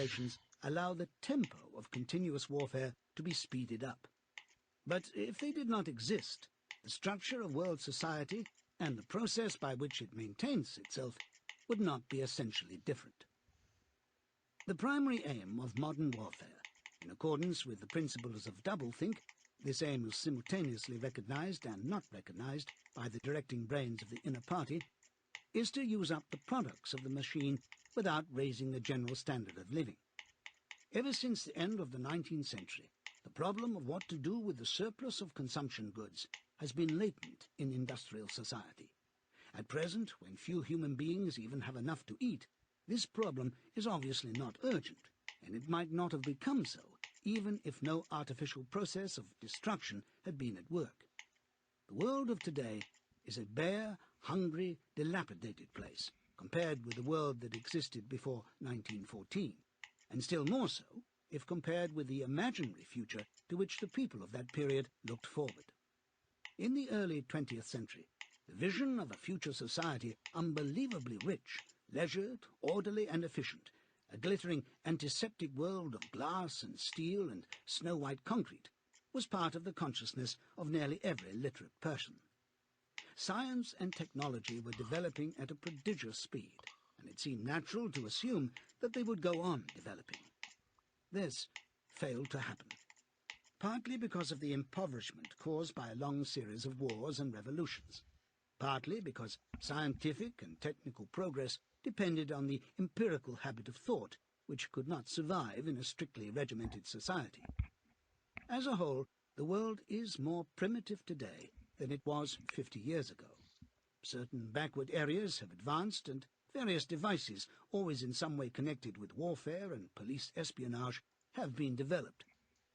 civilizations allow the tempo of continuous warfare to be speeded up. But if they did not exist, the structure of world society and the process by which it maintains itself would not be essentially different. The primary aim of modern warfare, in accordance with the principles of doublethink, this aim is simultaneously recognized and not recognized by the directing brains of the inner party, is to use up the products of the machine without raising the general standard of living. Ever since the end of the 19th century, the problem of what to do with the surplus of consumption goods has been latent in industrial society. At present, when few human beings even have enough to eat, this problem is obviously not urgent, and it might not have become so, even if no artificial process of destruction had been at work. The world of today is a bare, hungry, dilapidated place, compared with the world that existed before 1914, and still more so if compared with the imaginary future to which the people of that period looked forward. In the early 20th century, the vision of a future society unbelievably rich, leisured, orderly and efficient, a glittering antiseptic world of glass and steel and snow-white concrete, was part of the consciousness of nearly every literate person. Science and technology were developing at a prodigious speed, and it seemed natural to assume that they would go on developing. This failed to happen, partly because of the impoverishment caused by a long series of wars and revolutions, partly because scientific and technical progress depended on the empirical habit of thought, which could not survive in a strictly regimented society. As a whole, the world is more primitive today than it was 50 years ago. Certain backward areas have advanced, and various devices, always in some way connected with warfare and police espionage, have been developed.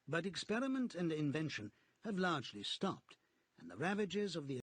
But experiment and invention have largely stopped, and the ravages of the